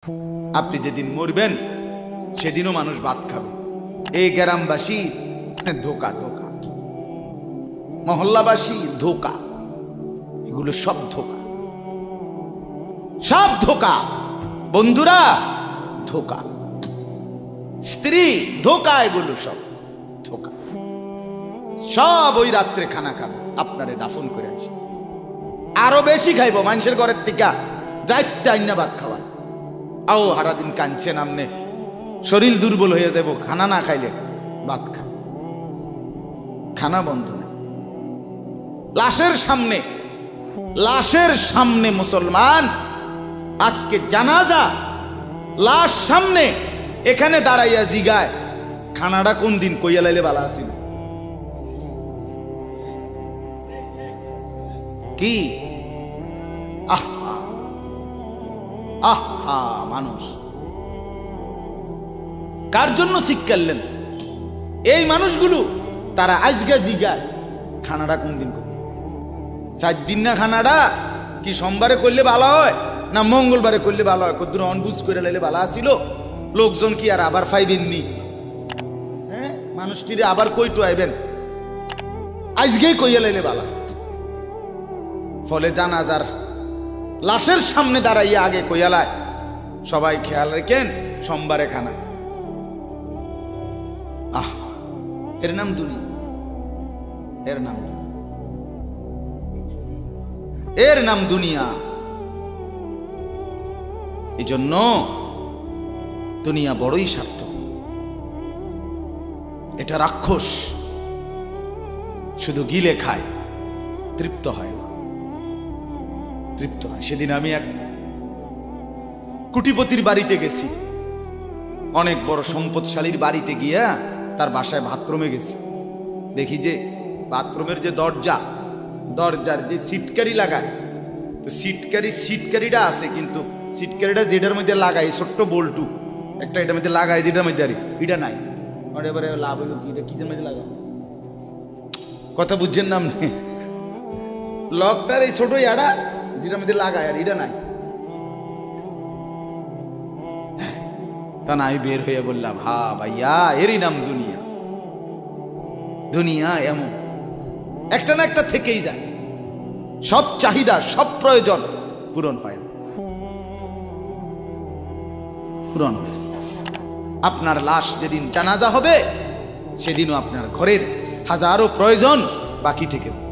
আপনি যেদিন মরবেন সেদিনও মানুষ ভাত খাবে। এই গ্রামবাসী ধোকা ধোকা, মহল্লাবাসী ধোকা, এগুলো সব ধোকা, সব ধোকা। বন্ধুরা ধোকা, স্ত্রী ধোকা, এগুলো সব ধোকা। সব ওই রাত্রে খানা খাবে, আপনারে দাফন করে আসে, আরো বেশি খাইব মানুষের ঘরের থেকে যাইতে আইনা ভাত খাওয়ায়। আও সারাদিন কাঁদছেন আমনে, শরীর দুর্বল হয়ে যাব খানা না খাইলে। ভাত খা, খানা বন্ধ না। লাশের সামনে, লাশের সামনে মুসলমান আজকে জানাজা, লাশ সামনে, এখানে দাঁড়াইয়া জিগায় খানাটা কোন দিন কইয়া লাইলে ভালো আছিল। কি আহা আহা, মানুষ কার জন্য শিক্ষালেন? এই মানুষগুলো তারা আজকে জিগায় খানাটা কোন দিন করবে। 4 দিন না খানাটা কি সোমবারে করলে ভালো হয় না মঙ্গলবারে করলে ভালো হয়? কদ্দুর অনবুঝ করে লাইলে ভালো আসিল, লোকজন কি আর আবার ফাইবেননি? হ্যাঁ, মানুষটিরে আবার কইটো আইবেন, আজকেই কইয়া লাইলে ভালো। ফলে জানাজার লাশের সামনে দাঁড়াইয়া আগে কইয়ালায় সবাই খেয়াল রেখেন সোমবারে খানা। আহ, এর নাম দুনিয়া, এর নাম দুনিয়া, এর নাম দুনিয়া। এই জন্য দুনিয়া বড়ই স্বার্থক, এটা রাক্ষস, শুধু গিলে খায়, তৃপ্ত হয় না, তৃপ্ত হয়। সেদিন আমি এক কুটিপতির বাড়িতে গেছি, অনেক বড় সম্পদশালীর বাড়িতে গিয়া তার বাসায় বাথরুমে গেছি। দেখি যে বাথরুমের যে দরজা, দরজার যে সিটকারি লাগায়, তো সিটকারিটা আছে, কিন্তু সিটকারিটা যেটার মধ্যে লাগাই ছোট্ট বল্টু একটা, এটার মধ্যে লাগাই যেটার মধ্যে আরে এটা নাই। এবারে লাভ হইল কি, এটা কিদের মধ্যে লাগাই, কথা বুঝছেন নাম নেই, লকটার এই ছোট ইয়াটা যেটার মধ্যে লাগায় আর এটা নাই। তা না, আমি বের হয়ে বললাম, হা ভাইয়া, এরই নাম দুনিয়া। দুনিয়া এমন একটা না একটা থেকেই যায়, সব চাহিদা সব প্রয়োজন পূরণ হয় না, পূরণ হয়। আপনার লাশ যেদিন জানাজা হবে সেদিনও আপনার ঘরের হাজারো প্রয়োজন বাকি থেকে যায়,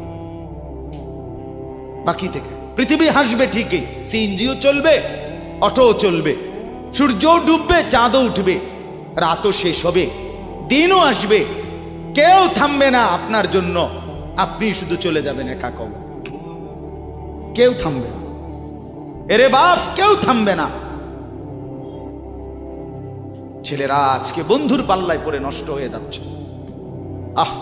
বাকি থেকে। পৃথিবী হাসবে ঠিকই, সিএনজিও চলবে, অটোও চলবে, সূর্যও ডুববে, চাঁদও উঠবে, রাতও শেষ হবে, দিনও আসবে, কেউ থামবে না আপনার জন্য। আপনি শুধু চলে যাবেন একা কবর, কেউ থামবে না। এরে বাপ, কেউ থামবে না। ছেলেরা আজকে বন্ধুর পাল্লায় পড়ে নষ্ট হয়ে যাচ্ছে। আহ,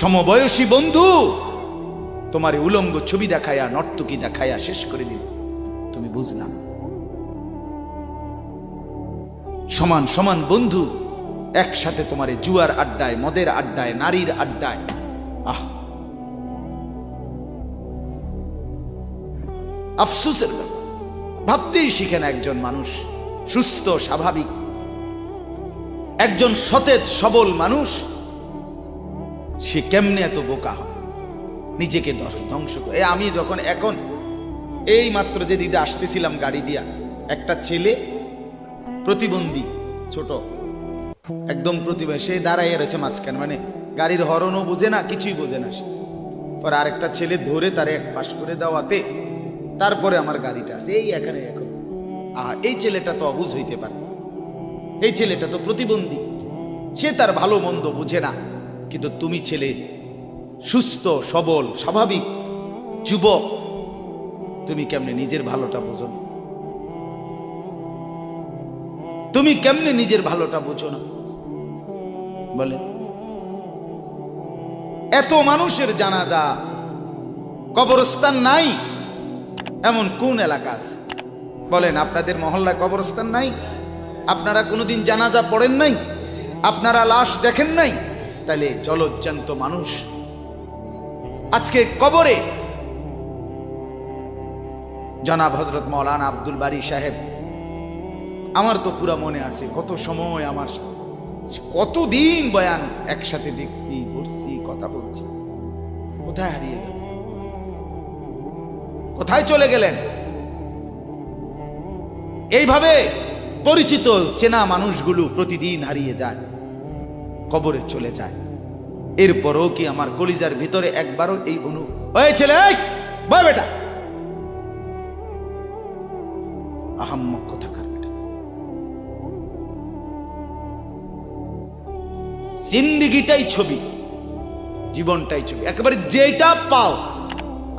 সমবয়সী বন্ধু তোমার উলঙ্গ ছবি দেখায়া, নর্তকী দেখায়া শেষ করে দিল, তুমি বুঝলাম। সমান সমান বন্ধু একসাথে তোমার জুয়ার আড্ডায়, মদের আড্ডায়, নারীর আড্ডায়। আহ, আফসোসের ব্যাপার। ভাবতেই শিখেন একজন মানুষ সুস্থ স্বাভাবিক, একজন সতেজ সবল মানুষ, সে কেমনে এত বোকা হয়, নিজেকে ধ্বংস করে। আমি যখন এখন এই মাত্র যে দিদা আসতেছিলাম গাড়ি দিয়া, একটা ছেলে প্রতিবন্ধী, ছোট একদম প্রতিভা, সে দাঁড়াইয়া রয়েছে মাঝখানে, মানে গাড়ির হরনও বোঝে না, কিছুই বোঝে না সে। পরে আরেকটা ছেলে ধরে তারে এক পাশ করে দেওয়াতে তারপরে আমার গাড়িটা আসছে এই এখানে। এখন এই ছেলেটা তো অবুঝ হইতে পারে, এই ছেলেটা তো প্রতিবন্ধী, সে তার ভালো মন্দ বুঝে না। কিন্তু তুমি ছেলে সুস্থ সবল স্বাভাবিক যুবক, তুমি কেমনে নিজের ভালোটা বোঝো না? তুমি কেমনে নিজের ভালোটা বোঝো না বলে? এত মানুষের জানাজা, কবরস্থান নাই এমন কোন এলাকা আছে বলেন? আপনাদের মহল্লায় কবরস্থান নাই? আপনারা কোনোদিন জানাজা পড়েন নাই? আপনারা লাশ দেখেন নাই? তাহলে জলজ্জান্ত মানুষ আজকে কবরে জনাব হযরত মাওলানা আব্দুল বারী সাহেব, আমার তো পুরা মনে আছে কত সময় আমার কতদিন বয়ান একসাথে দেখছি, ঘুরছি, কথা বলছি। কোথায় হারিয়ে গেল? কোথায় চলে গেলেন? এইভাবে পরিচিত চেনা মানুষগুলো প্রতিদিন হারিয়ে যায়, কবরে চলে যায়। এরপরও কি আমার কলিজার ভিতরে একবারও এই ওই ছেলে, বয় বেটা, আহাম্মক কোথাকার বেটা। জিন্দেগিটাই ছবি, জীবনটাই ছবি, একেবারে যেটা পাও।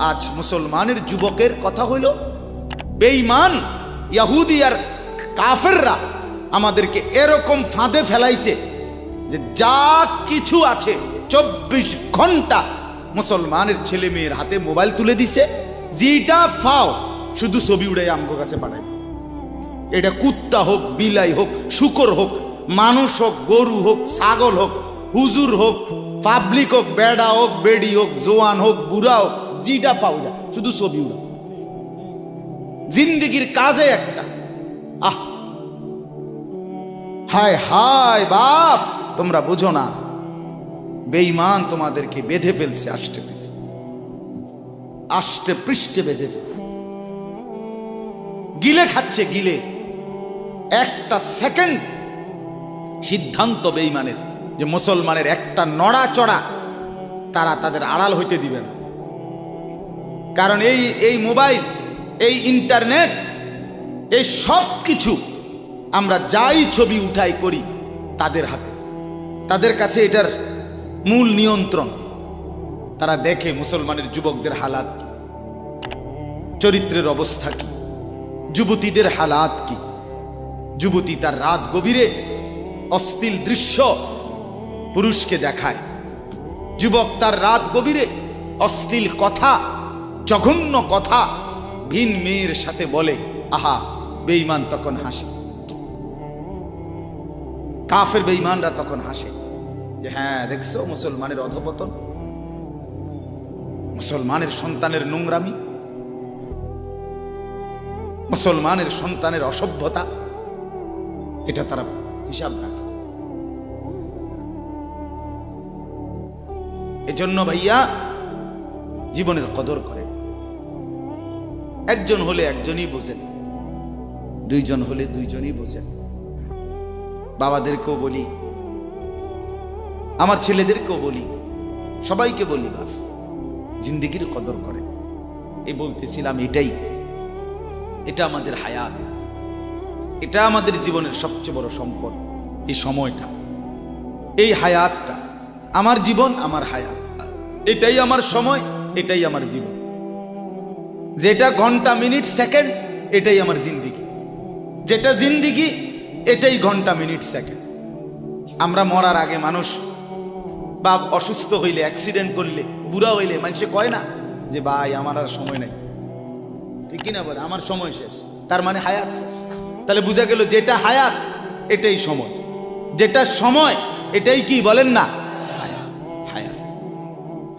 আজ মুসলমানের যুবকের কথা হইল বেঈমান ইহুদি আর কাফেররা আমাদেরকে এরকম ফাঁদে ফেলাইছে যে যা কিছু আছে 24 ঘন্টা মুসলমানের ছেলে মেয়ের হাতে মোবাইল তুলে দিছে। যেটা ফাও শুধু ছবি উড়াই আমগো কাছে পাঠায়। এটা কুত্তা হোক, বিলাই হোক, শুকর হোক, মানুষ হোক, গরু হোক, ছাগল হোক, হুজুর হোক, পাবলিক হোক, বেড়া হোক, বেড়ি হোক, জোয়ান হোক, বুড়া হোক, যেটা পাও যা শুধু ছবি উড়া। জিন্দেগির কাজে একটা। আহ হায় হায় বাপ, তোমরা বুঝো না, বেঈমান তোমাদেরকে বেঁধে ফেলছে, আষ্টে পৃষ্ঠে বেঁধে ফেলছে, গিলে খাচ্ছে, গিলে। একটা সেকেন্ড সিদ্ধান্ত বেঈমানের যে মুসলমানের একটা নড়াচড়া তারা তাদের আড়াল হইতে দিবে না। কারণ এই মোবাইল, এই ইন্টারনেট, এই সব কিছু আমরা যাই ছবি উঠাই করি তাদের হাতে, তাদের কাছে এটার মূল নিয়ন্ত্রণ। তারা দেখে মুসলমানের যুবকদের হালাত কি, চরিত্রের অবস্থা কি, যুবতীদের হালাত কি। যুবতী তার রাত গভীরে অশ্লীল দৃশ্য পুরুষকে দেখায়, যুবক তার রাত গভীরে অশ্লীল কথা, জঘন্য কথা ভিন মেয়ের সাথে বলে। আহা, বেঈমান তখন হাসে, কাফের বেঈমানরা তখন হাসে যে হ্যাঁ দেখছো মুসলমানের অধপতন, মুসলমানের সন্তানের নোংরামি, মুসলমানের সন্তানের অসভ্যতা, এটা তারা হিসাব রাখে। এজন্য ভাইয়া জীবনের কদর করে। একজন হলে একজনই বোঝেন, দুইজন হলে দুইজনই বোঝেন। বাবাদেরকেও বলি, আমার ছেলেদেরকেও বলি, সবাইকে বলি, বাপ জিন্দেগির কদর করে। এই বলতেছিলাম, এটা আমাদের হায়াত, এটা আমাদের জীবনের সবচেয়ে বড় সম্পদ। এই সময়টা, এই হায়াতটা, আমার জীবন, আমার হায়াত, এটাই আমার সময়, এটাই আমার জীবন। যেটা ঘন্টা, মিনিট, সেকেন্ড, এটাই আমার জিন্দেগি। যেটা জিন্দেগি, এটাই ঘন্টা, মিনিট, সেকেন্ড। আমরা মরার আগে মানুষ বা অসুস্থ হইলে, অ্যাক্সিডেন্ট করলে, বুড়া হইলে মানুষে কয় না যে ভাই আমার আর সময় নাই, ঠিক কিনা বলে, আমার সময় শেষ, তার মানে হায়াত শেষ। তাহলে বোঝা গেল যেটা হায়াত এটাই সময়, যেটা সময় এটাই কি বলেন না, হায়াত। হায়াত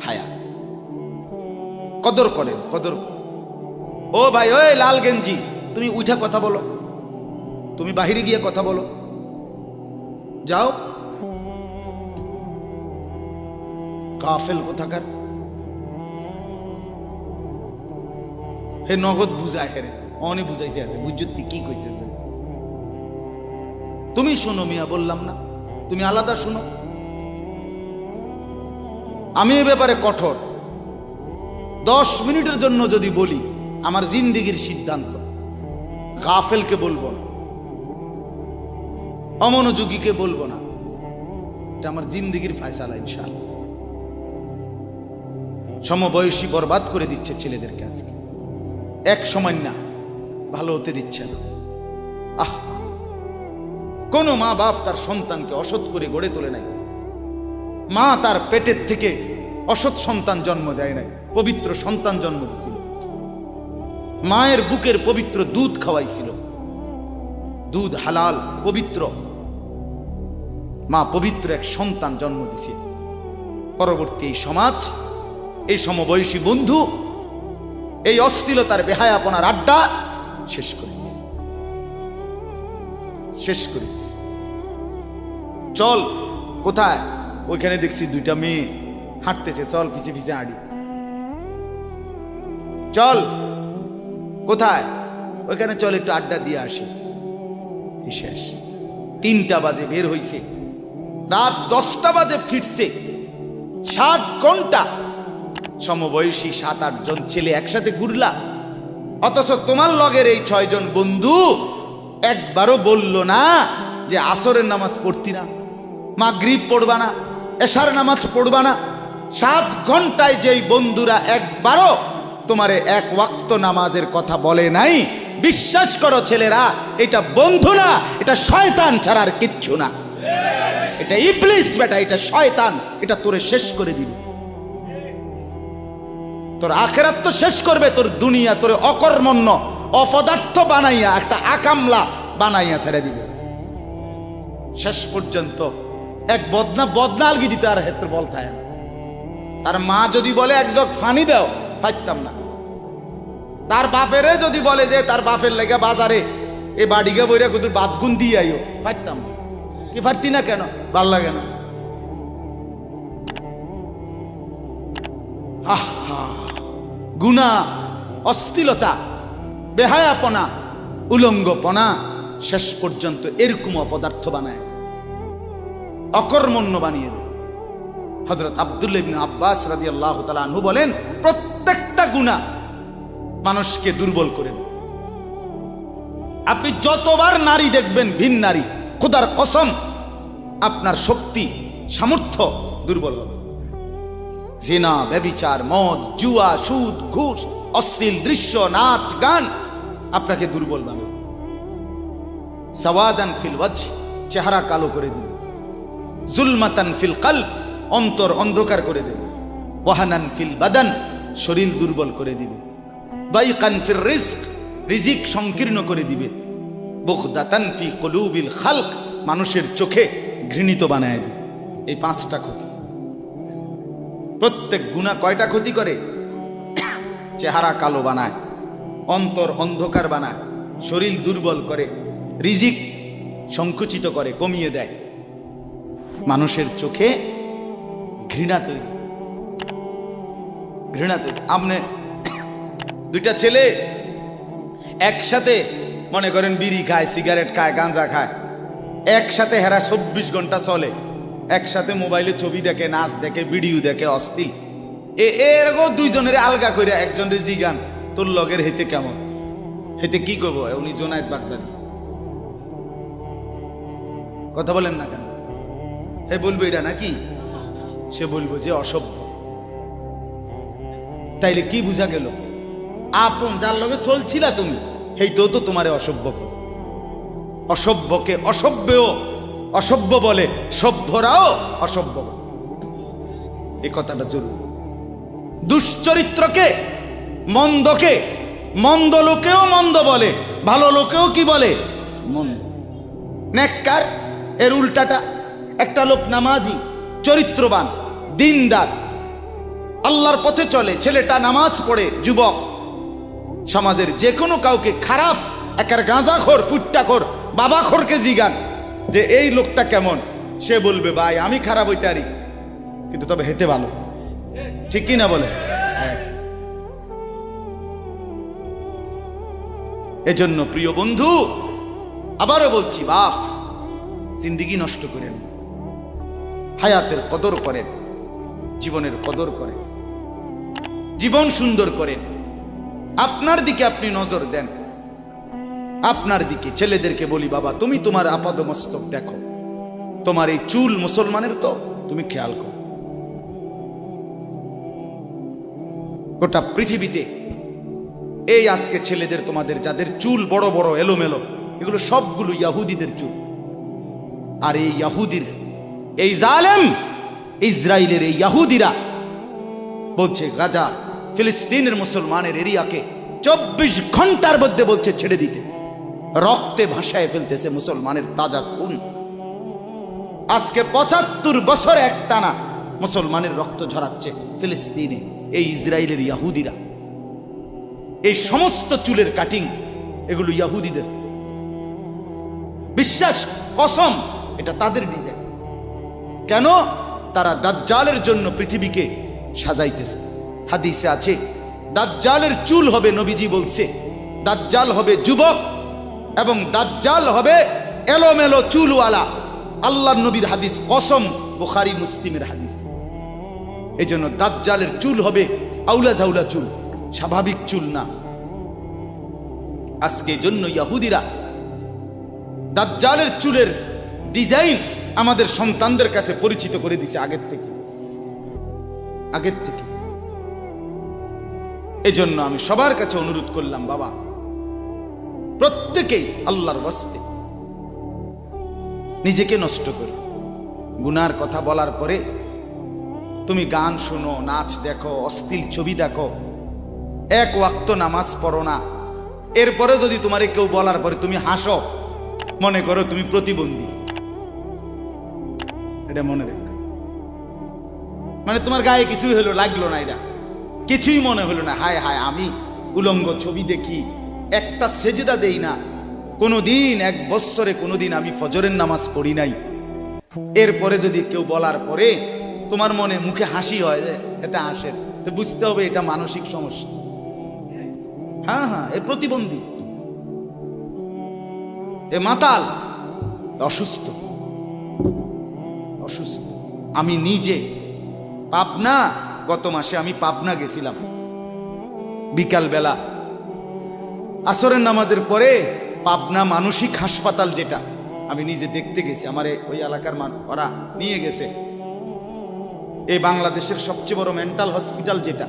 হায়াত কদর করেন, কদর। ও ভাই, ওই লাল গেঞ্জি, তুমি উঠা কথা বলো, তুমি বাহিরে গিয়ে কথা বলো, যাও। কাফেল কোথাকার, হে নগদ বুঝায়, হেরে অনেক বুঝাইতে আছে, বুঝতে কি কইছে। তুমি শোনো মিয়া, বললাম না, তুমি আলাদা শোনো। আমি এ ব্যাপারে কঠোর। 10 মিনিটের জন্য যদি বলি, আমার জিন্দেগির সিদ্ধান্ত, গাফেলকে বলবো না, অমনোযোগীকে বলবো না, এটা আমার জিন্দেগির ফায়সালা ইনশাআল্লাহ। সমবয়সী বরবাদ করে দিচ্ছে ছেলেদেরকে আজকে, এক সময় না ভালো হতে দিচ্ছে না। আহ, কোন মা বাপ তার সন্তানকে অসৎ করে গড়ে তোলে নাই। মা তার পেটের থেকে অসৎ সন্তান জন্ম দেয় নাই, পবিত্র সন্তান জন্ম দিয়েছিল। মায়ের বুকের পবিত্র দুধ খাওয়াইছিল, দুধ হালাল পবিত্র। মা পবিত্র এক সন্তান জন্ম দিয়েছিল। পরবর্তী এই সমাজ, এই সমবয়সী বন্ধু এই অশ্লীলতার বেহায়াপনার আড্ডা শেষ করে দিস, শেষ করে দিস। চল কোথায়? ওইখানে দেখছি দুইটা মেয়ে হাঁটতেছে, চল ফিসে ফিসে হাঁটি। চল কোথায়? ওইখানে চল একটু আড্ডা দিয়ে আসি। শেষ। 3টা বাজে বের হইছে, রাত 10টা বাজে ফিরছে। 7 ঘন্টা সমবয়সী 7-8 জন ছেলে একসাথে ঘুরলা, অথচ তোমার লগের এই 6 জন বন্ধু একবারও বলল না যে আসরের নামাজ পড়তি না, মাগরিব পড়বা না, এশার নামাজ পড়বা না। 7 ঘন্টায় যেই বন্ধুরা একবারও তোমারে 1 ওয়াক্ত নামাজের কথা বলে নাই, বিশ্বাস করো ছেলেরা, এটা বন্ধু না, এটা শয়তান ছাড়া আর কিচ্ছু না। এটা ইবলিস বেটা, এটা শয়তান, এটা তোরে শেষ করে দিবে। তোর আখিরাত তো শেষ করবে, তোর দুনিয়া তোরে অকর্মণ্য অপদার্থ বানাইয়া একটা আকামলা বানাইয়া ছেড়ে দিবে। শেষ পর্যন্ত এক বদনা আলগি দিতে আর হেত্র বলতায় না। তার মা যদি বলে 1 জগ পানি দাও, পাইতাম না। তার বাপেরে যদি বলে যে তার বাপের লেগে বাজারে এ বাড়িকে বইরা কুদুর বাদগুন দিয়ে আইও, পাইতাম না। কি পারতি না কেন? ভাল লাগে না। গুনাহ, অশ্লীলতা, বেহায়াপনা, উলঙ্গপনা শেষ পর্যন্ত এরকম অপদার্থ বানায়, অকর্মণ্য বানিয়ে দেয়। হযরত আব্দুল্লাহ ইবনে আব্বাস রাদিয়াল্লাহু তাআলা আনহু বলেন, প্রত্যেকটা গুনাহ মানুষকে দুর্বল করে দেয়। আপনি যতবার নারী দেখবেন ভিন নারী, খোদার কসম আপনার শক্তি সামর্থ্য দুর্বল হবে। জিনা, ব্যভিচার, মদ, জুয়া, সুদ, ঘুষ, অশ্লীল দৃশ্য, নাচ গান আপনাকে দুর্বল বানাবে। সাওয়াদান ফিল ওয়াজহ, চেহারা কালো করে দিবে। জুলমাতান ফিল কলব, অন্তর অন্ধকার করে দেবে। ওয়াহানান ফিল বাদান, শরীর দুর্বল করে দিবে। দাইকান ফির রিজক, রিজিক সংকীর্ণ করে দিবে। বুগদাতান ফি কুলুবিল খালক, মানুষের চোখে ঘৃণিত বানায় দিবে। এই 5টা ক্ষতি। প্রত্যেক গুনাহ কয়টা ক্ষতি করে? চেহারা কালো বানায়, অন্তর অন্ধকার বানায়, শরীর দুর্বল করে, রিজিক সংকুচিত করে, কমিয়ে দেয়, মানুষের চোখে ঘৃণা তৈরি, ঘৃণা তৈরি। আপনি 2টা ছেলে একসাথে মনে করেন বিড়ি খায়, সিগারেট খায়, গাঁজা খায়, একসাথে হেরা 24 ঘন্টা চলে, একসাথে মোবাইলে ছবি দেখে, নাচ দেখে, ভিডিও দেখে, অশ্লীল। এরকম 2 জনের আলগা করে একজনের জিগান তোর লগের হেতে কেমন, হেতে কি করবো? উনি জোনায়েদ বাগদাদি। কথা বলেন না কেন? হে বলবো এটা নাকি? সে বলবো যে অসভ্য। তাইলে কি বুঝা গেল? আপন যার লগে চলছিলা তুমি, হেই তো তোমারে অসভ্য। অসভ্যকে অসভ্যও অসভ্য বলে, সভ্যরাও অসভ্য। এই কথাটা জরুরি। দুশ্চরিত্রকে, মন্দকে মন্দ লোকেও মন্দ বলে, ভালো লোকেও কি বলে? মন্দ। নেককার এর উল্টাটা। একটা লোক নামাজি, চরিত্রবান, দিনদার, আল্লাহর পথে চলে, ছেলেটা নামাজ পড়ে, যুবক, সমাজের যে কোনো কাউকে খারাপ, একার গাঁজাখোর, ফুট্টাখোর, বাবাখোরকে জিগান যে এই লোকটা কেমন, সে বলবে ভাই আমি খারাপ হইতে পারি, কিন্তু তবে হেতে ভালো। ঠিক কি না বলে? হ্যাঁ। এজন্য প্রিয় বন্ধু, আবারও বলছি, বাপ জিন্দেগি নষ্ট করেন, হায়াতের কদর করেন, জীবনের কদর করেন, জীবন সুন্দর করেন। আপনার দিকে আপনি নজর দেন, আপনার দিকে। ছেলেদেরকে বলি, বাবা তুমি তোমার আপাদমস্তক দেখো, তোমার এই চুল মুসলমানের তো তুমি খেয়াল করো। গোটা পৃথিবীতে এই আজকে ছেলেদের, তোমাদের যাদের চুল বড় বড় এলোমেলো, এগুলো সবগুলো ইয়াহুদিদের চুল। আর এই ইয়াহুদির, এই জালেম ইসরায়েলের এই ইয়াহুদিরা বলছে গাজা, ফিলিস্তিনের মুসলমানের এরিয়াকে 24 ঘন্টার মধ্যে বলছে ছেড়ে দিতে। রক্তে ভাসায় ফেলতেছে মুসলমানের তাজা খুন। আজকে 75 বছর একটানা মুসলমানের রক্ত ঝরাচ্ছে ফিলিস্তিনে এই ইসরায়েলের ইয়াহুদিরা। এই সমস্ত চুলের কাটিং এগুলো ইহুদিদের, বিশ্বাস কসম এটা তাদের ডিজাইন। কেন? তারা দাজ্জালের জন্য পৃথিবীকে সাজাইতেছে। হাদিসে আছে দাজ্জালের চুল হবে, নবীজি বলছে দাজ্জাল হবে যুবক এবং দাজ্জাল হবে এলোমেলো চুলওয়ালা। আল্লাহর নবীর হাদিস, কসম, বুখারী মুসলিমের হাদিস। এই জন্য দাজ্জালের চুল হবে আউলা ঝাউলা চুল, স্বাভাবিক চুল না। আজকে জন্য ইহুদিরা দাজ্জালের চুলের ডিজাইন আমাদের সন্তানদের কাছে পরিচিত করে দিছে আগের থেকে। এজন্য আমি সবার কাছে অনুরোধ করলাম, বাবা প্রত্যেকেই আল্লাহর ওয়াস্তে নিজেকে নষ্ট করে। গুনার কথা বলার পরে তুমি গান শোনো, নাচ দেখো, অশ্লীল ছবি দেখো, এক ওয়াক্ত নামাজ পড়ো না, এরপরে যদি তোমারে কেউ বলার পরে তুমি হাসো, মনে করো তুমি প্রতিবন্ধী। এটা মনে রেখ, মানে তোমার গায়ে কিছুই হলো, লাগলো না, এটা কিছুই মনে হলো না। হায় হায়, আমি উলঙ্গ ছবি দেখি, একটা সেজদা দেই না কোনোদিন, 1 বছরে কোনোদিন আমি ফজরের নামাজ পড়ি নাই, এরপরে যদি কেউ বলার পরে তোমার মনে মুখে হাসি হয়, এতে হাসে, তো বুঝতে হবে এটা মানসিক সমস্যা। হ্যাঁ হ্যাঁ, এ প্রতিবন্ধী, এ মাতাল, অসুস্থ। আমি নিজে পাবনা, গত মাসে আমি পাবনা গেছিলাম, বিকাল বেলা আসরের নামাজের পরে পাবনা মানসিক হাসপাতাল, যেটা আমি নিজে দেখতে গেছি, আমার ওই এলাকার ওরা নিয়ে গেছে, এই বাংলাদেশের সবচেয়ে বড় মেন্টাল হসপিটাল যেটা।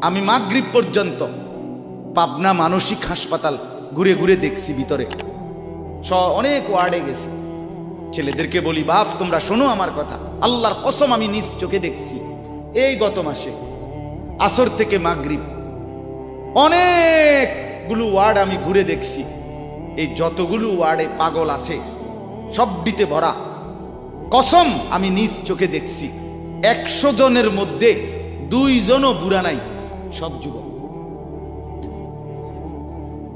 আমি মাগরিব পর্যন্ত পাবনা মানসিক হাসপাতাল ঘুরে ঘুরে দেখছি, ভিতরে অনেক ওয়ার্ডে গেছি। ছেলেদেরকে বলি, বাপ তোমরা শোনো আমার কথা, আল্লাহর কসম আমি নিজ চোখে দেখছি, এই গত মাসে আসর থেকে মাগরিব অনেকগুলো ওয়ার্ড আমি ঘুরে দেখছি। এই যতগুলো ওয়ার্ডে পাগল আছে সবটিতে ভরা, কসম আমি নিজ চোখে দেখছি। 100 জনের মধ্যে 2 জনও বুড়া নাই, সব যুবক,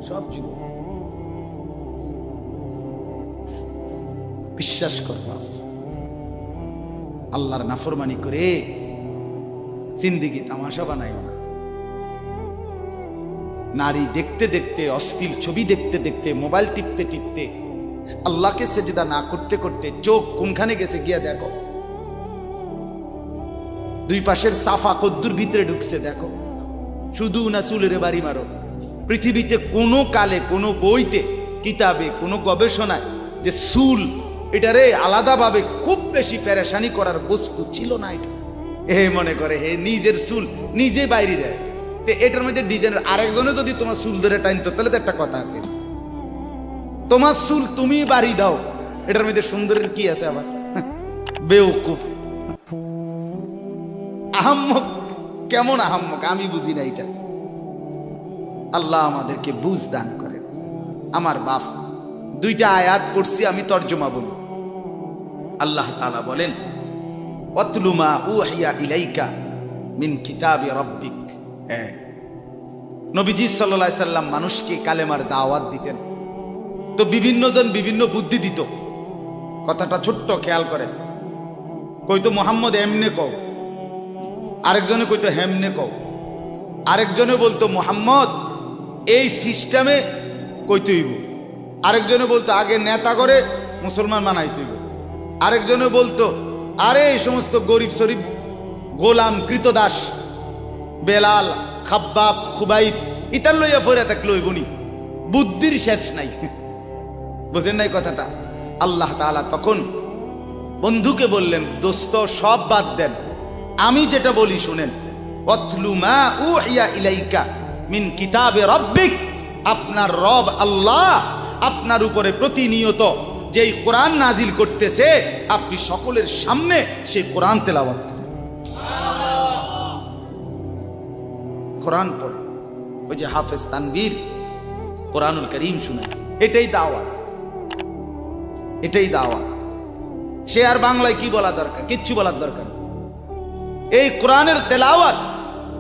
সব যুবক। বিশ্বাস কর বাপ, আল্লাহর নাফরমানি করে জিন্দেগি তামাশা বানাইও না। নারী দেখতে দেখতে, অশ্লীল ছবি দেখতে দেখতে, মোবাইল টিপতে টিপতে, আল্লাহকে সেজদা না করতে করতে চোখ কোনখানে গেছে গিয়া দেখো। 2 পাশের সাফা কদ্দুর ভিতরে ঢুকছে দেখো। শুধু না চুলের বাড়ি মারো, পৃথিবীতে কোনো কালে, কোনো বইতে, কিতাবে, কোনো গবেষণায় যে চুল এটারে আলাদাভাবে খুব বেশি পেরেশানি করার বস্তু ছিল না। এটা মনে করে নিজের চুল নিজে বাইরে দেয়, এটার মধ্যে ডিজাইনের আরেকজনে যদি তোমার চুল ধরে টাইনতো তাহলে তো একটা কথা আছে, তোমার চুল তুমি বাড়ি দাও, এটার মধ্যে সুন্দরের কি আছে? আবার বেউকুফ, আহাম্মক, কেমন আহাম্মক আমি বুঝি না এটা। আল্লাহ আমাদেরকে বুঝ দান করেন। আমার বাপ 2টা আয়াত পড়ছি, আমি তর্জমা বলি। আল্লাহ তাআলা বলেন, ওয়াতলু মা উহিয়া ইলাইকা মিন কিতাবি রাব্বিক। নবীজি সাল্লাল্লাহু আলাইহি সাল্লাম মানুষকে কালেমার দাওয়াত দিতেন, তো বিভিন্ন জন বিভিন্ন বুদ্ধি দিত। কথাটা ছোট্ট, খেয়াল করেন। কইতো মোহাম্মদ এমনে কও, আরেকজনে কইতো হেমনে কও, আরেকজনে বলতো মোহাম্মদ এই সিস্টেমে কইতে হইব, আরেকজনে বলতো আগে নেতা করে মুসলমান বানাইতে হইব, আরেকজনে বলতো আরে এই সমস্ত গরিব শরীফ গোলাম কৃতদাস বেলাল খাব্বাব খুবাইব ইতার লইয়া ফইরা থাকলে হইবনি, বুদ্ধির শেষ নাই। বুঝেন নাই কথাটা? আল্লাহ তাআলা তখন বন্ধুকে বললেন, দোস্ত সব বাদ দেন, আমি যেটা বলি শুনেন। ওয়াতলু মা উহিয়া ইলাইকা মিন কিতাবে রাব্বিক, আপনার রব আল্লাহ আপনার উপরে প্রতিনিয়ত যেই কোরআন নাজিল করতেছে, আপনি সকলের সামনে সেই কোরআন তেলাওয়াত করেন, কোরআন পড়ে। ওই যে হাফেজ তানভীর কোরআনুল কারীম শুনাইছে, এটাই দাওয়াত, এটাই দাওয়াত। সে আর বাংলায় কি বলা দরকার? কিচ্ছু বলার দরকার। এই কোরআনের তেলাওয়াত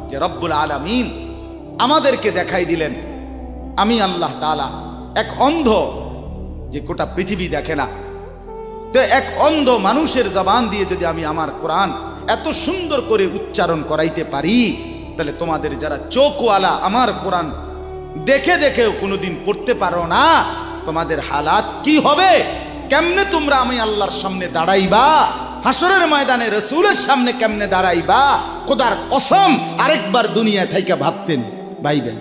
যে রব্বুল আলামিন আমাদেরকে দেখাই দিলেন আমি আল্লাহ তাআলা এক অন্ধ, যে গোটা পৃথিবী দেখে না, তো এক অন্ধ মানুষের জবান দিয়ে যদি আমি আমার কোরআন এত সুন্দর করে উচ্চারণ করাইতে পারি, তাহলে তোমাদের যারা চোখওয়ালা আমার কোরআন দেখে দেখেও কোনোদিন পড়তে পারো না, তোমাদের হালাত কি হবে? কেমনে তোমরা আমি আল্লাহর সামনে দাঁড়াইবা? হাসরের ময়দানে রাসূলের সামনে কেমনে দাঁড়াইবা? খোদার কসম আরেকবার দুনিয়া থেকে ভাবতেন, ভাইবেন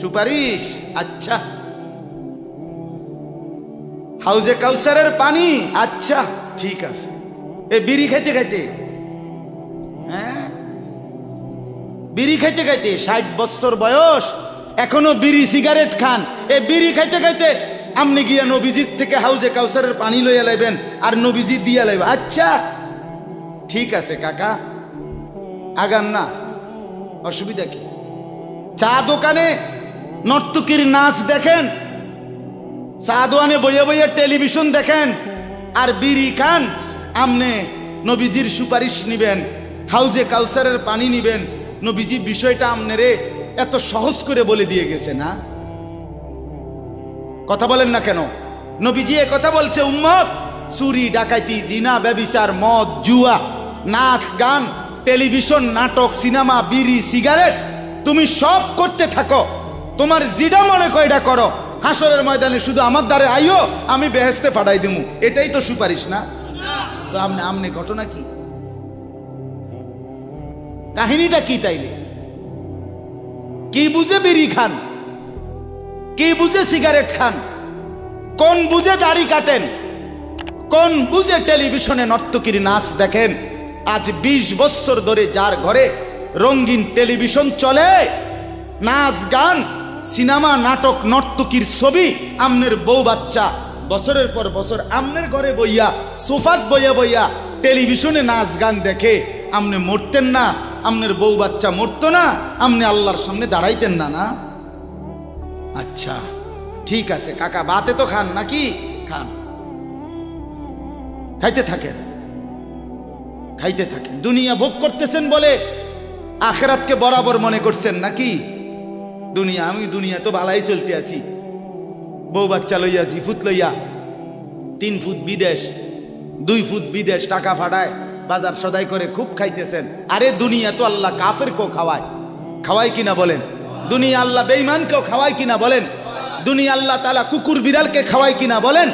সুপারিশ। আচ্ছা, হাউজে কাউসারের পানি, আচ্ছা ঠিক আছে। এ বিড়ি খাইতে খাইতে, হ্যাঁ বিড়ি খাইতে খাইতে 60 বছর বয়স, এখনো বিড়ি সিগারেট খান। এ বিড়ি খাইতে খাইতে আপনি গিয়া নবীজির থেকে হাউজে কাউসারের পানি লইয়া লাইবেন আর নবীজি দিয়া লাইবেন। আচ্ছা ঠিক আছে কাকা, আগান না, অসুবিধা কি? চা দোকানে নর্তকীর নাচ দেখেন, চা দোকানে বইয়া বইয়া টেলিভিশন দেখেন, আর বিড়ি খান। আমনে নবীজির সুপারিশ নিবেন, হাউজে কাউসারের পানি নিবেন। নবীজি বিষয়টা আমনেরে এত সহজ করে বলে দিয়ে গেছে না? কথা বলেন না কেন? নবীজি এ কথা বলছে, উম্মত চুরি ডাকাতি জিনা ব্যভিচার মদ জুয়া নাচ গান টেলিভিশন নাটক সিনেমা বিড়ি সিগারেট তুমি সব করতে থাকো, তোমার যেটা মনে করে এটা করো, হাসরের ময়দানে শুধু আমার দ্বারে আইও, আমি বেহেশতে ফাটাই দেবো। এটাই তো সুপারিশ না? তো আমনে ঘটনা কি, কাহিনীটা কি? তাইলে কি বুঝে বিড়ি খান, কি বুঝে সিগারেট খান, কোন বুঝে দাড়ি কাটেন, কোন বুঝে টেলিভিশনে নর্তকীর নাচ দেখেন? আজ 20 বছর ধরে যার ঘরে রঙিন টেলিভিশন চলে, নাচ গান সিনেমা নাটক নর্তকীর ছবি, আমনের বউ বাচ্চা বছরের পর বছর আমনের ঘরে বইয়া সোফাত বইয়া বইয়া টেলিভিশনে নাচ গান দেখে, আমনে মরতেন না? আমনের বউ বাচ্চা মরতো না? আমনে আল্লাহর সামনে দাঁড়াইতেন না? না? আচ্ছা ঠিক আছে কাকা, বাতে তো খান নাকি? খান, খাইতে থাকেন, খাইতে থাকেন। দুনিয়া ভোগ করতেছেন বলে আখিরাতকে বরাবর মনে করছেন নাকি? দুনিয়া, আমি দুনিয়া তো ভালাই চলতে আছি, বউ বাচ্চা লইয়া, ফুট লইয়া, 3 ফুট বিদেশ 2 ফুট বিদেশ, টাকা ফাটায় বাজার সদাই করে খুব খাইতেছেন। আরে দুনিয়া তো আল্লাহ কাফেরকেও খাওয়ায়, খাওয়ায় কিনা বলেন? দুনিয়া আল্লাহ বেঈমানকেও খাওয়ায় কিনা বলেন? দুনিয়া আল্লাহ তাআলা কুকুর বিড়ালকে খাওয়ায় কিনা বলেন?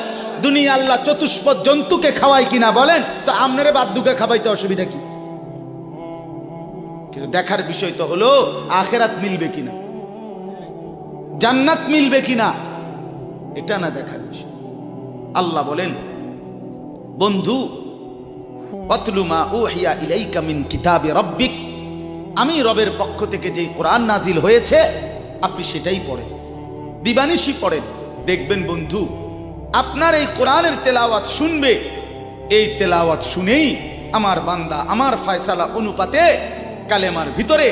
দুনিয়া আল্লাহ চতুষ্পদ জন্তুকে খাওয়ায় কিনা বলেন? তো আপনারে বাদ্দুকে খাওয়াইতে অসুবিধা কি? কিন্তু দেখার বিষয় তো হলো আখিরাত মিলবে কিনা, জান্নাত মিলবে কিনা, এটা না দেখার বিষয়। আল্লাহ বলেন, বন্ধু ওয়াতলু মা উহিয়া ইলাইকা মিন কিতাবি রাব্বিক, আমি রবের পক্ষ থেকে যেই কোরআন নাজিল হয়েছে আপনি সেটাই পড়েন, দিবানিশি পড়েন। দেখবেন বন্ধু, আপনার এই কোরআনের তেলাওয়াত শুনবে, এই তেলাওয়াত শুনেই আমার বান্দা আমার ফয়সালা অনুপাতে কালেমার ভিতরে,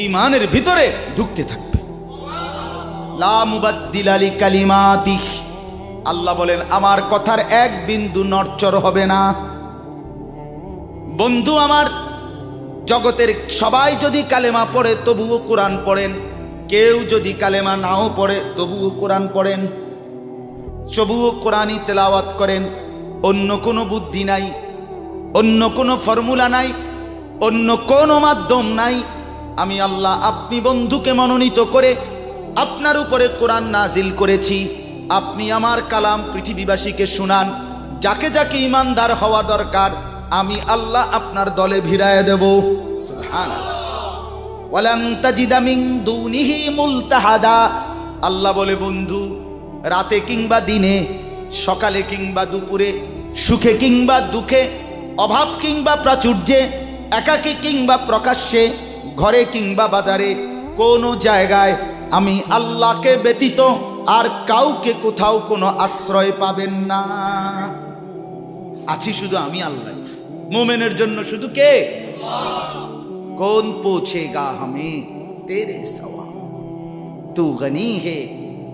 ঈমানের ভিতরে ঢুকতে থাকবে। লা মুবাদ্দিলা লিকালিমাতিহ, আল্লাহ বলেন আমার কথার এক বিন্দু নড়চড় হবে না। বন্ধু আমার, জগতের সবাই যদি কালেমা পড়ে তবুও কোরআন পড়েন, কেউ যদি কালেমা নাও পড়ে তবুও কোরআন পড়েন, তবুও কোরআনই তেলাওয়াত করেন। অন্য কোনো বুদ্ধি নাই, অন্য কোনো ফর্মুলা নাই, অন্য কোনো মাধ্যম নাই। আমি আল্লাহ আপনি বন্ধুকে মনোনীত করে আপনার উপরে কোরআন নাজিল করেছি, আপনি আমার কালাম পৃথিবীবাসীকে শুনান। যাকে যাকে ইমানদার হওয়া দরকার আমি আল্লাহ আপনার দলে ভিড়ায় দেব। সুবহানাল্লাহ। ওয়ালান তাজিদা মিন দুনিহি মুলতাহাদা, আল্লাহ বলে বন্ধু রাতে কিংবা দিনে, সকালে কিংবা দুপুরে, সুখে কিংবা দুঃখে, অভাব কিংবা প্রাচুর্যে, একাকী কিংবা প্রকাশ্যে, ঘরে কিংবা বাজারে, কোনো জায়গায় আমি আল্লাহকে ব্যতীত আর কাউকে কোথাও কোনো আশ্রয় পাবেন না। আছি শুধু আমি আল্লাহ। মোমেনের জন্য শুধু কে? कौन पूछेगा हमें तेरे सवा, तू गनी है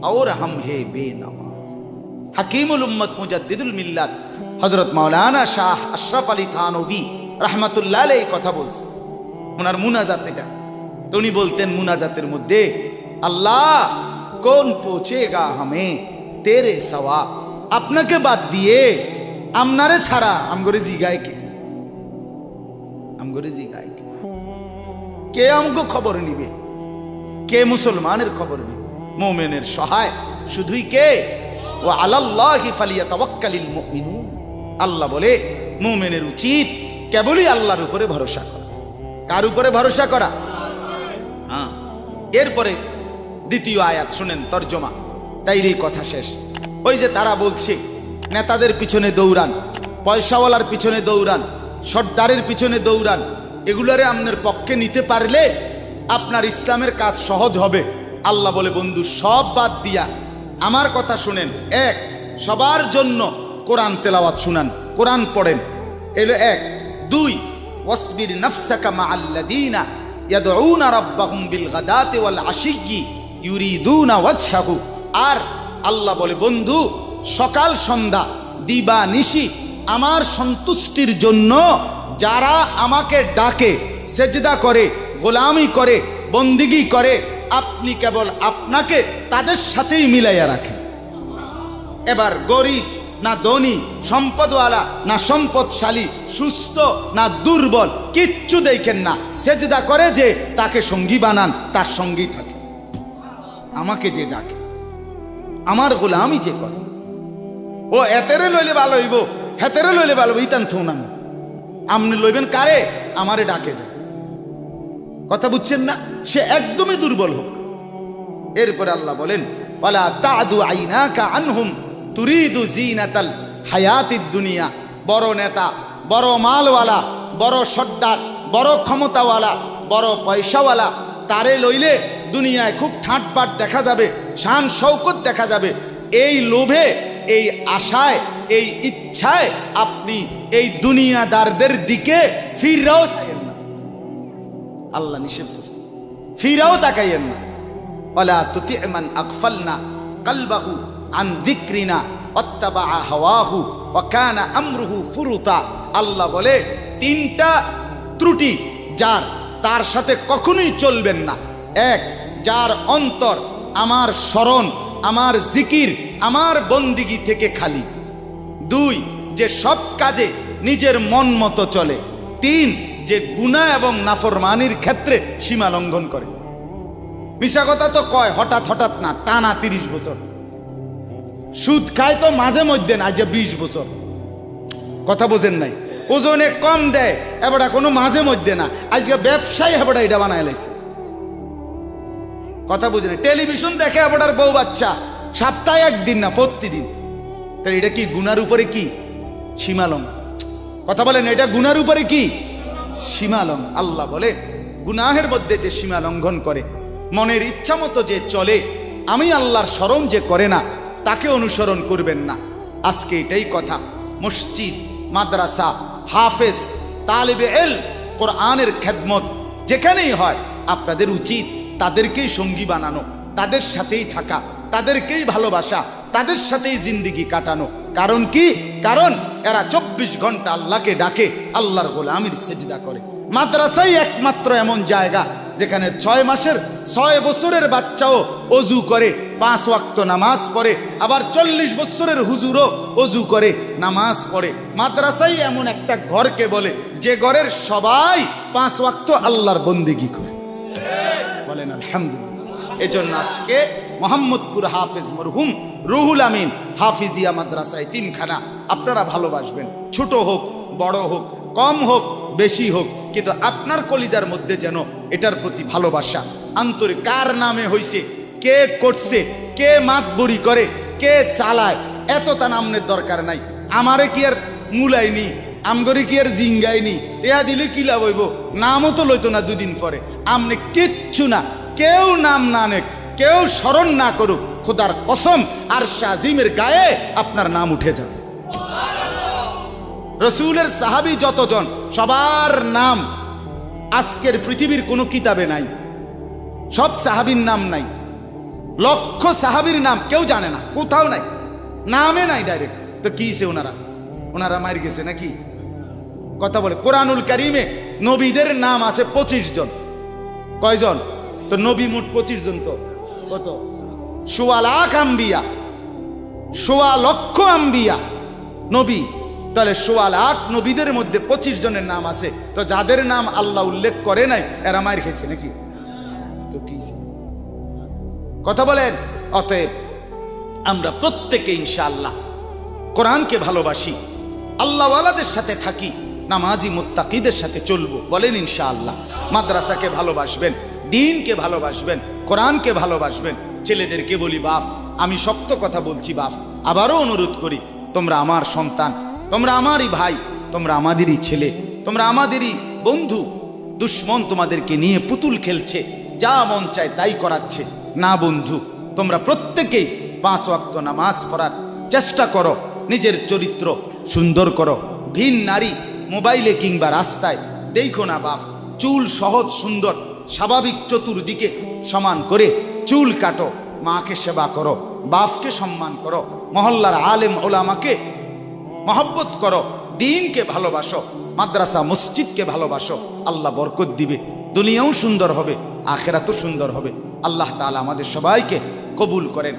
और हम है बेनवा। हकीमुल उम्मत मुजद्दिदुल मिल्लत हजरत मौलाना शाह अशरफ अली थानवी रहमतुल्लाह अलैहि কথা বলছে, ওনার মুনাজাত এটা। তো উনি বলতেন মুনাজাতের মধ্যে, আল্লাহ কোন পৌঁছেগা হামে তেরে সওয়া, আপনাকে বাদ দিয়ে আমনারে ছাড়া আমগরে জিগায় কে, আমগরে জিগায় কে, কে আমগো খবর নিবে, কে মুসলমানের খবর নিবে? মুমিনের সহায় শুধুই কে? ওয়া আলাল্লাহি ফালিয়াতাওয়াক্কালিল মুমিনুন। আল্লাহ বলে মুমিনের উচিত কেবলই আল্লাহর উপরে ভরসা করা। কার উপরে ভরসা করা? হ্যাঁ। এরপরে দ্বিতীয় আয়াত শুনেন, তর্জমা, তাইরই কথা শেষ। ওই যে তারা বলছে নেতাদের পিছনে দৌড়ান, পয়সাওয়ালার পিছনে দৌড়ান, সর্দারের পিছনে দৌড়ান, এগুলারে আপনার পক্ষে নিতে পারলে আপনার ইসলামের কাজ সহজ হবে। আল্লাহ বলে বন্ধু সব বাদ দিয়া আমার কথা শুনেন। এক, সবার জন্য কোরআন তেলাওয়াত শুনান, কোরআন পড়েন, এলো এক। দুই, ওয়াসবির নাফসাকা মাআল্লাযীনা ইয়াদউনা রাব্বাহুম বিল গাদাতি ওয়াল আশিয়্যি ইউরিদুনা ওয়াজহাহু। আর আল্লাহ বলে বন্ধু সকাল সন্ধ্যা দিবা নিশি আমার সন্তুষ্টির জন্য যারা আমাকে ডাকে, সেজদা করে, গোলামি করে, বন্দিগি করে, আপনি কেবল আপনাকে তাদের সাথেই মিলাইয়া রাখেন। এবার গরিব না ধনী, সম্পদওয়ালা না সম্পদশালী, সুস্থ না দুর্বল, কিচ্ছু দেখেন না, সেজদা করে যে তাকে সঙ্গী বানান, তার সঙ্গী থাকে। আমাকে যে ডাকে, আমার গোলামি যে করে, ও এতেরে লইলে ভালো হইব, হেতেরে লইলে ভালো হইব, ইতান থৌ না, আপনি লইবেন কারে? আমারে ডাকে যায়। কথা বুঝছেন না? সে একদমই দুর্বল হোক। এরপরে আল্লাহ বলেন, ওয়ালা তাদু আইনাকা আনহুম তুরিদু জিনাতাল হায়াতিদ দুনিয়া। বড় নেতা, বড় মালওয়ালা, বড় সর্দার, বড় ক্ষমতাওয়ালা, বড় পয়সাওয়ালা, তারে লইলে দুনিয়ায় খুব ঠাটবাট দেখা যাবে, শান শৌকত দেখা যাবে। এই লোভে, এই আশায়, এই ইচ্ছায় আপনি এই দুনিয়াদারদের দিকে ফিরাও চাইয়েন না। আল্লাহ নিষেধ করছে, ফিরাও তাকাইয়েন না। ওয়ালা তুতি' মান আগফালনা কলবাহু আন যিকরিনা ওয়াত্তাবা হাওয়াহু ওয়া কানা আমরুহু ফুরুতা। আল্লাহ বলে তিনটা ত্রুটি যার, তার সাথে কখনোই চলবেন না। এক, যার অন্তর আমার স্মরণ, আমার জিকির, আমার বন্দিগি থেকে খালি। দুই, যে সব কাজে নিজের মন মতো চলে। তিন, যে গুনাহ এবং নাফরমানির ক্ষেত্রে সীমা লঙ্ঘন করে। মিশা কথা তো কয় হঠাৎ হঠাৎ না, টানা 30 বছর। সুদ খায় তো মাঝে মধ্যে না, যে 20 বছর। কথা বোঝেন নাই? ওজনে কম দেয় এবারে কোনো মাঝে মধ্যে না, আজকে ব্যবসায়ী এবারে এটা বানায় লাইছে। কথা বুঝেন? টেলিভিশন দেখে এবারে বউ বাচ্চা, সপ্তাহে একদিন না, প্রতিদিন। তাহলে এটা কি গুনার উপরে কি সীমালং? কথা বলেন, এটা গুনার উপরে কি সীমালং? আল্লাহ বলে গুনাহের মধ্যে যে সীমা লঙ্ঘন করে, মনের ইচ্ছা মতো যে চলে, আমি আল্লাহর স্মরণ যে করে না, তাকে অনুসরণ করবেন না। আজকে এটাই কথা। মসজিদ, মাদ্রাসা, হাফেজ, তালিবে ইলম, কোরআনের খেদমত যেখানেই হয়, আপনাদের উচিত তাদেরকেই সঙ্গী বানানো, তাদের সাথেই থাকা, তাদেরকেই ভালোবাসা, তাদের সাথেই জিন্দিগি কাটানো। কারণ কি? কারণ এরা 24 ঘন্টা আল্লাহকে ডাকে, আল্লাহর গোলামির সেজদা করে। মাদ্রাসাই একমাত্র এমন জায়গা যেখানে 6 মাসের 6 বছরের বাচ্চাও অজু করে, 5 ওয়াক্ত নামাজ পড়ে, আবার 40 বছরের হুজুরও অজু করে, নামাজ পড়ে। মাদ্রাসাই এমন একটা ঘরকে বলে যে ঘরের সবাই 5 ওয়াক্ত আল্লাহর বন্দেগী করে। বলেন আলহামদুলিল্লাহ। এজন্য আজকে মোহাম্মদপুর হাফেজ মরহুম রুহুল আমিন হাফিজিয়া মাদ্রাসায় 3খানা আপনারা ভালোবাসবেন। ছোট হোক, বড় হোক, কম হোক, বেশি হোক, কিন্তু আপনার কলিজার মধ্যে যেন এটার প্রতি ভালোবাসা, আন্তরিক। কার নামে হইছে, কে করছে, কে মাতবরি করে, কে চালায়, এত তা নামের দরকার নাই। আমারে কি আর মুলাইনি, আমগরে কি আর জিঙ্গাইনি, টেয়া দিলে কি লাভ হইব? নামও তো লইতো না 2 দিন পরে। আমনে কিচ্ছু না, কেউ নাম না নেক, কেউ স্মরণ না করুক, খোদার কসম আরশ আজিমের গায়ে আপনার নাম উঠে যাবে। রসুলের সাহাবী যতজন, সবার নাম আজকের পৃথিবীর কোনো কিতাবে নাই। সব সাহাবীর নাম নাই। লক্ষ সাহাবীর নাম কেউ জানে না, কোথাও নাই, নামে নাই ডাইরেক্ট। তো কিছে ওনারা মার গেছে নাকি? কথা বলে কোরআনুল কারীমে নবীদের নাম আছে 25 জন। কয়জন? তো নবী মোট 25 জন। তো কত? 1.25 লাখ আম্বিয়া, 1.25 লক্ষ আম্বিয়া নবী। তাহলে 1.25 লাখ নবীদের মধ্যে 25 জনের নাম আছে। তো যাদের নাম আল্লাহ উল্লেখ করে নাই এরা মার খেয়েছে নাকি? তো কি কথা বলেন? অতএব আমরা প্রত্যেকে ইনশাআল্লাহ কোরআনকে ভালোবাসি, আল্লাহওয়ালাদের সাথে থাকি, নামাজি মুত্তাকিদের সাথে চলবো। বলেন ইনশাআল্লাহ। মাদ্রাসাকে ভালোবাসবেন, দ্বীনকে ভালোবাসবেন, কোরআনকে ভালোবাসবেন। ছেলেদেরকে বলি, বাপ আমি শক্ত কথা বলছি, বাপ আবারও অনুরোধ করি, তোমরা আমার সন্তান, তোমরা আমারই ভাই, তোমরা আমাদেরই ছেলে, তোমরা আমাদেরই বন্ধু। দুশ্মন তোমাদেরকে নিয়ে পুতুল খেলছে, যা মন চায় তাই করাচ্ছে। না বন্ধু, তোমরা প্রত্যেকেই 5 ওয়াক্ত নামাজ পড়ার চেষ্টা করো, নিজের চরিত্র সুন্দর করো। ভিন নারী মোবাইলে কিংবা রাস্তায় দেখো না বাপ। চুল সহজ সুন্দর স্বাভাবিক চতুর্দিকে সমান করে চুল কাটো, মাকে সেবা করো, বাপকে সম্মান করো, মহল্লার আলেম ওলামাকে মহব্বত করো, দ্বীনকে ভালোবাসো, মাদ্রাসা মসজিদকে ভালোবাসো। আল্লাহ বরকত দিবে, দুনিয়াও সুন্দর হবে, আখেরাতও সুন্দর হবে। আল্লাহ তাআলা আমাদের সবাইকে কবুল করেন।